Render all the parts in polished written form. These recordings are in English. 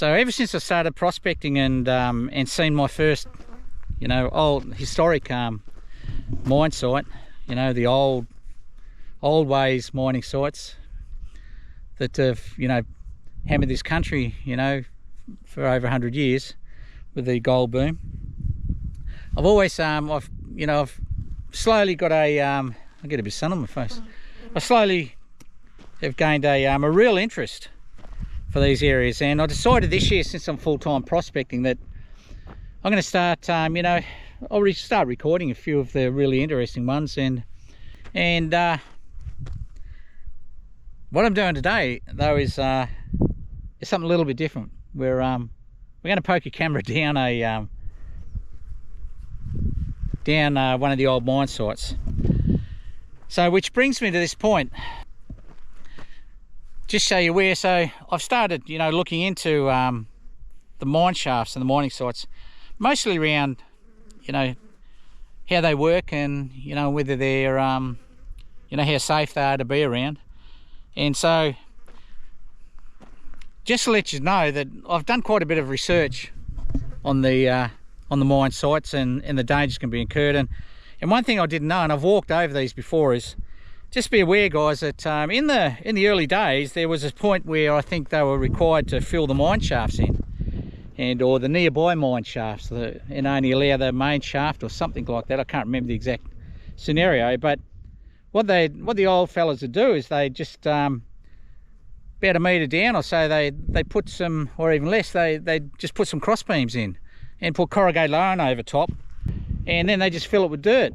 So ever since I started prospecting and seen my first, you know, old historic mine site, you know, the old ways mining sites that have, you know, hammered this country, you know, for over 100 years with the gold boom. I've always, I've slowly got a, I get a bit of sun on my face. I slowly have gained a real interest for these areas, and I decided this year, since I'm full-time prospecting, that I'm going to start, you know, I'll start recording a few of the really interesting ones, and what I'm doing today though is something a little bit different. We're going to poke a camera down one of the old mine sites. So, which brings me to this point. Just show you where. So I've started, you know, looking into the mine shafts and the mining sites, mostly around, you know, how they work, and, you know, whether they're, you know, how safe they are to be around. And so, just to let you know that I've done quite a bit of research on the mine sites and the dangers can be incurred. And one thing I didn't know, and I've walked over these before, is just be aware, guys, that in the early days there was a point where I think they were required to fill the mine shafts in, or the nearby mine shafts, and only allow the main shaft or something like that. I can't remember the exact scenario, but what the old fellas would do is they just about a metre down or so, they put some, or even less, they just put some cross beams in and put corrugated iron over top, and then they just fill it with dirt.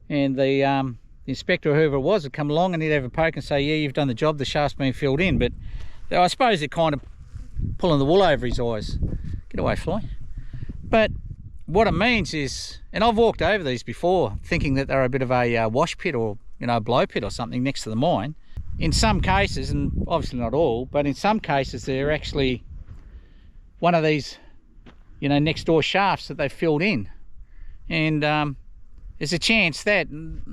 And the inspector or whoever it was would come along and he'd have a poke and say, yeah, you've done the job, the shaft's been filled in. But I suppose they're kind of pulling the wool over his eyes. Get away, fly. But what it means is, and I've walked over these before thinking that they're a bit of a wash pit, or, you know, a blow pit or something next to the mine. In some cases, and obviously not all, but in some cases they're actually one of these, you know, next door shafts that they've filled in. And there's a chance that,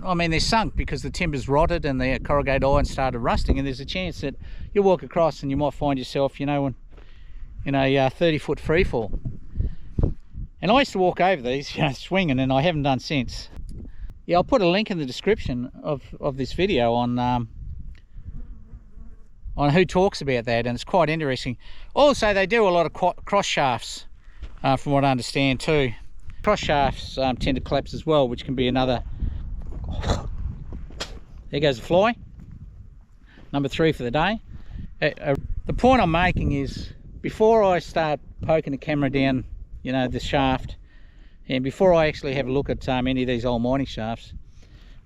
I mean, they're sunk because the timber's rotted and the corrugated iron started rusting, and there's a chance that you'll walk across and you might find yourself, you know, in a 30-foot free fall. And I used to walk over these, you know, swinging, and I haven't done since. Yeah, I'll put a link in the description of this video on who talks about that, and it's quite interesting. Also, they do a lot of cross shafts, from what I understand too. Cross shafts tend to collapse as well, which can be another. There goes the fly. Number 3 for the day. The point I'm making is, before I start poking the camera down, you know, the shaft, and before I actually have a look at any of these old mining shafts,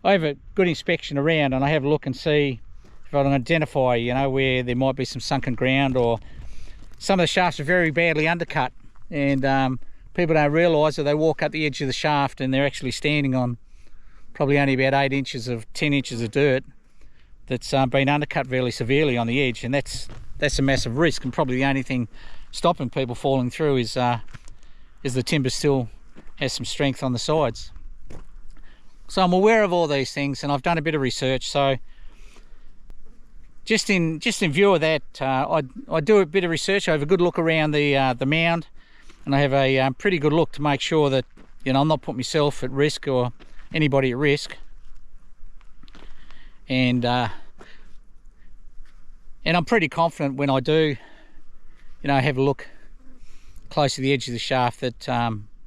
I have a good inspection around, and I have a look and see if I can identify, you know, where there might be some sunken ground, or some of the shafts are very badly undercut, and people don't realise that they walk up the edge of the shaft and they're actually standing on probably only about 10 inches of dirt that's been undercut fairly severely on the edge, and that's a massive risk. And probably the only thing stopping people falling through is the timber still has some strength on the sides. So I'm aware of all these things, and I've done a bit of research. So just in view of that, I do a bit of research. I have a good look around the mound, and I have a pretty good look to make sure that, you know, I'm not putting myself at risk or anybody at risk. And I'm pretty confident when I do, you know, have a look close to the edge of the shaft that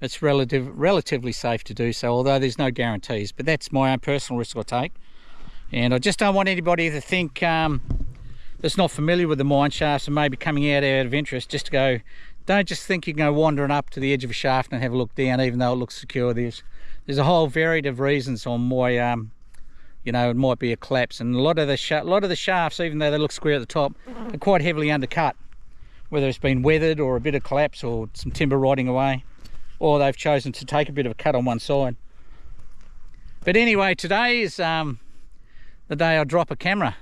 it's relatively safe to do so, although there's no guarantees. But that's my own personal risk I take, and I just don't want anybody to think that's not familiar with the mine shafts and maybe coming out of interest just to go. Don't just think you can go wandering up to the edge of a shaft and have a look down, even though it looks secure. There's a whole variety of reasons on why, you know, it might be a collapse. And a lot of the shafts, even though they look square at the top, are quite heavily undercut, whether it's been weathered or a bit of collapse or some timber rotting away, or they've chosen to take a bit of a cut on one side. But anyway, today is the day I drop a camera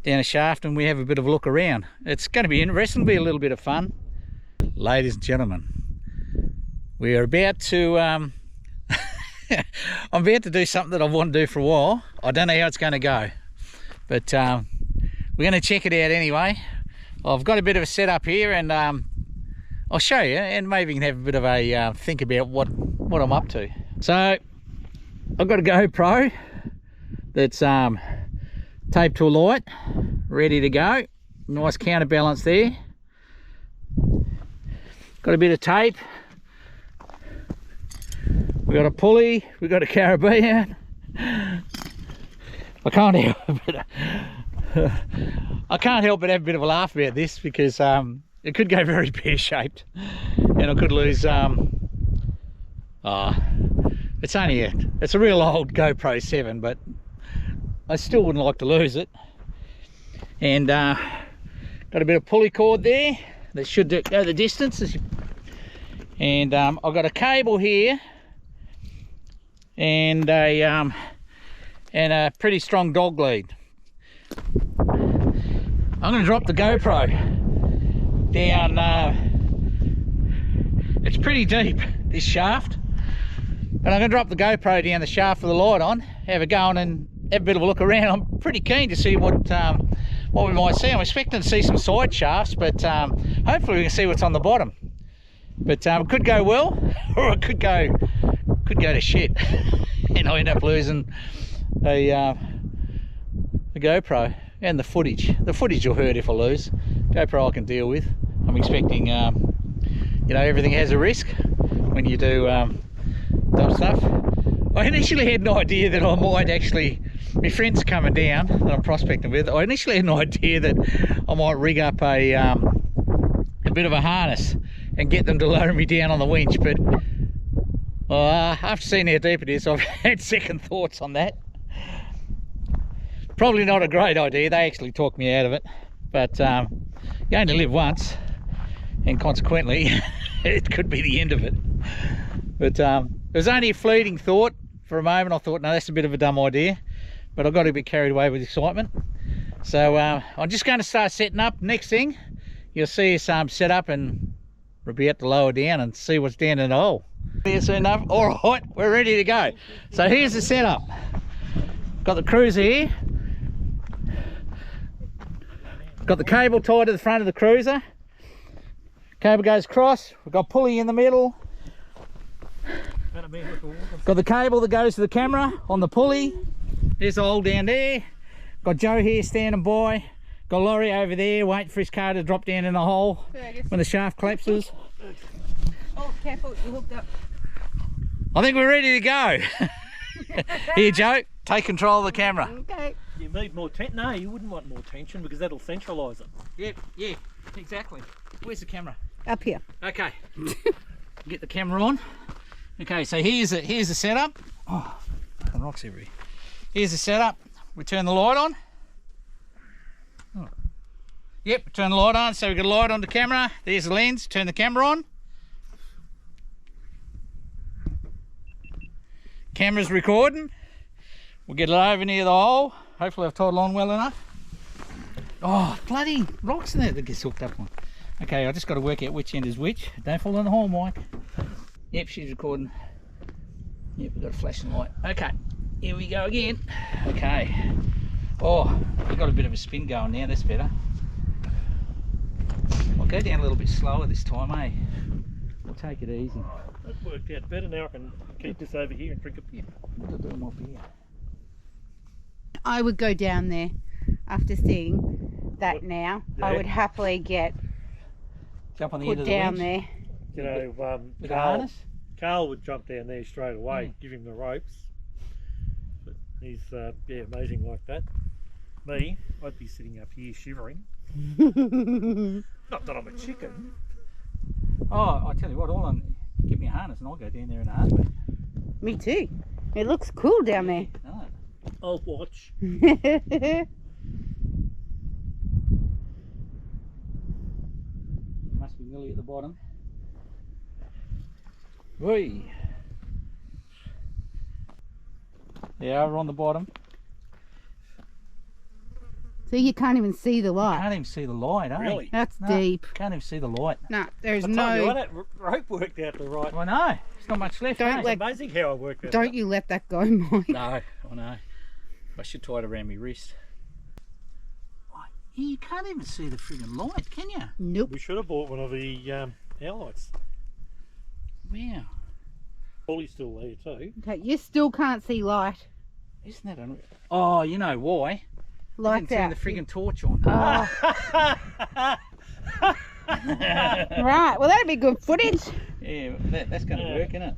down a shaft and we have a bit of a look around. It's going to be interesting, be a little bit of fun. Ladies and gentlemen, we are about to I'm about to do something that I've wanted to do for a while. I don't know how it's going to go, but we're going to check it out anyway. I've got a bit of a setup here, and I'll show you, and maybe you can have a bit of a think about what I'm up to. So I've got a GoPro that's taped to a light, ready to go. Nice counterbalance there. Got a bit of tape. We've got a pulley, we've got a Caribbean. I can't help but have a bit of a laugh about this, because it could go very pear-shaped, and I could lose it's a real old GoPro 7, but I still wouldn't like to lose it. And got a bit of pulley cord there that should go the distance. And I've got a cable here, and a pretty strong dog lead. I'm going to drop the GoPro down. It's pretty deep, this shaft, but I'm going to drop the GoPro down the shaft with the light on, have a go on and have a bit of a look around. I'm pretty keen to see what we might see. I'm expecting to see some side shafts, but hopefully we can see what's on the bottom. But it could go well, or it could go to shit, and I end up losing the GoPro and the footage. The footage will hurt if I lose. GoPro I can deal with. I'm expecting, you know, everything has a risk when you do dumb stuff. I initially had an idea that I might actually, my friends coming down that I'm prospecting with, I initially had an idea that I might rig up a bit of a harness and get them to lower me down on the winch, but after seeing how deep it is, I've had second thoughts on that. Probably not a great idea. They actually talked me out of it, but you only live once, and consequently it could be the end of it. But it was only a fleeting thought. For a moment I thought, no, that's a bit of a dumb idea, but I got a bit carried away with excitement. So I'm just going to start setting up. Next thing you'll see us set up, and we'll be at the lower down and see what's down in the hole. Soon enough. All right, we're ready to go. So here's the setup. Got the cruiser here. Got the cable tied to the front of the cruiser. Cable goes across. We've got pulley in the middle. Got the cable that goes to the camera on the pulley. There's the hole down there. Got Joe here standing by. Got Laurie over there waiting for his car to drop down in the hole when the shaft collapses. Oh, careful, you hooked up. I think we're ready to go. Here, Joe, take control of the camera. Okay. You need more tension. No, you wouldn't want more tension because that'll centralise it. Yeah, exactly. Where's the camera? Up here. Okay. Get the camera on. Okay, so here's the setup. Oh, fucking rocks everywhere. Here's the setup. We turn the light on. Oh. Yep, turn the light on. So we've got a light on the camera. There's the lens. Turn the camera on. Camera's recording. We'll get it over near the hole. Hopefully I've tied it on well enough. Oh, bloody rocks in there that gets hooked up on. Okay, I just got to work out which end is which. Don't fall in the hole, Mike. Yep, she's recording. Yep, we've got a flashing light. Okay, here we go again. Okay. Oh, we've got a bit of a spin going now. That's better. I'll go down a little bit slower this time, eh? We'll take it easy. That worked out better. Now I can keep this over here and drink a beer. What do I do more beer? I would go down there after seeing that now. Yeah. I would happily get Jump on the put end of the down winch. there. You know, With a harness? Carl would jump down there straight away, give him the ropes. But he's, yeah, amazing like that. Me, I'd be sitting up here shivering. Not that I'm a chicken. Oh, I tell you what, give me a harness and I'll go down there in a heartbeat. Me too. It looks cool down there. Oh. I'll watch. Must be nearly at the bottom. Whee! Yeah, we're on the bottom. So you can't even see the light. Can't even see the light, eh? Really? That's No, deep. Can't even see the light. No, there's I told you, no. that rope worked out the right. I know. There's not much left. Don't eh? It's let- amazing how I worked that Don't out. you let that go, Mike. No, I know. I should tie it around my wrist. Right, You can't even see the friggin' light, can you? Nope. We should have bought one of the our lights. Wow. Paulie's still there too. Okay, you still can't see light. Isn't that unreal? Oh, you know why? I Lights didn't turn out. the friggin' torch on. Oh. Right, well that'd be good footage. Yeah, that's going to work, isn't it?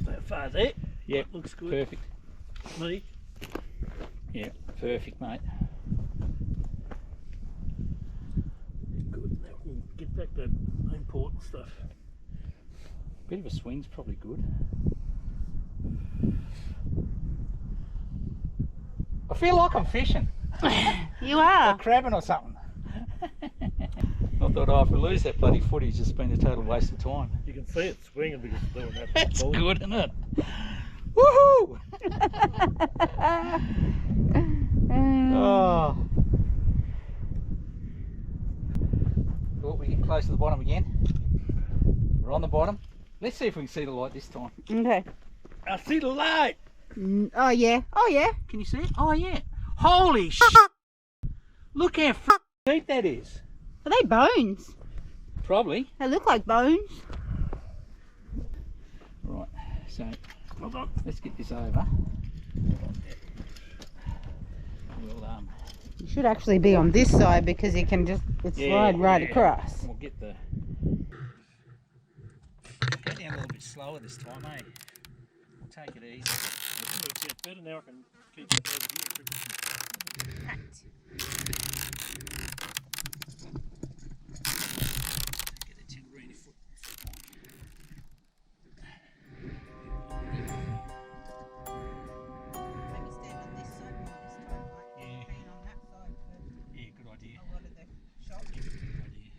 That far there. Yeah, Looks good. perfect. Me. Yeah, perfect, mate. Good. Now we can get back to the important stuff. Bit of a swing's probably good. I feel like I'm fishing. You are. Crabbing or something. I thought, oh, if we lose that bloody footage, it's just been a total waste of time. You can see it swinging because it's doing that. That's Paulie. good, isn't it? Woohoo! Oh. Oh, we get close to the bottom again. We're on the bottom. Let's see if we can see the light this time. Okay. I see the light. Oh yeah. Oh yeah. Can you see it? Oh yeah. Holy shit! Look how deep that is. Are they bones? Probably. They look like bones. Right, so Hold on. let's get this over. We'll You should actually be on this side because you can just slide right across. We'll get the go down a little bit slower this time, eh? We'll take it easy. It works out better now. I can keep it over here. Get the timber in your foot. Maybe stand on this side more this time, like Yeah. being on that side for Yeah, good idea. a lot of the shot. Good idea.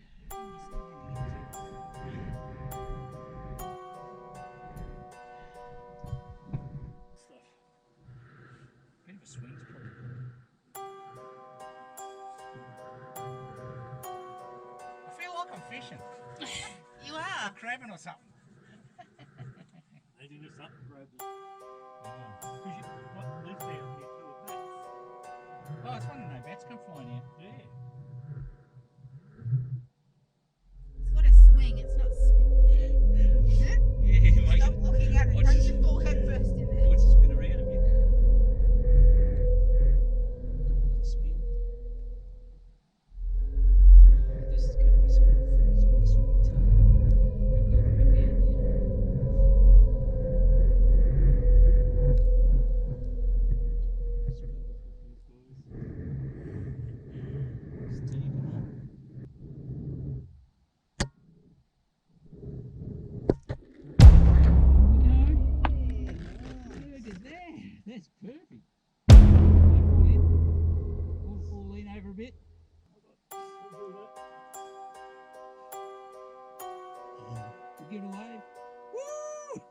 Stuff. Bit of a swing's probably. I feel like I'm fishing. You are. Crabbing or something. They do this up and grab the. Because you got live down here too with that. Oh, it's one of no bats come flying in. Yeah. It's got a swing. It's not. Is it? Yeah, Stop looking at it. Watch Don't this. you fall head first in there. Watch it spin around a bit. Spin. This is going to be smooth. This one. We've got it right down there. It's deep, isn't it? Look at that. That's perfect. We'll lean over a bit. We'll give it a wave. Woo!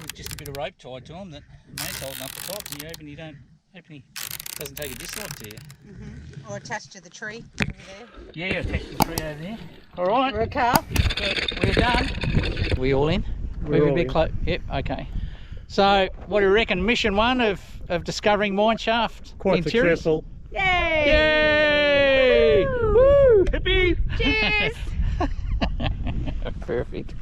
With just a bit of rope tied to him that mate's holding up the tops, and you hoping he doesn't take a dislike to you. Or attached to the tree over there. Yeah, attached to the tree over there. All right, Or a car. we're done. We all in? We're Move a all bit in. close. Yep. Okay. So, what do you reckon? Mission 1 of discovering mine shaft Quite in Cherries? successful. Yay! Woo! Hippie! Cheers! Perfect.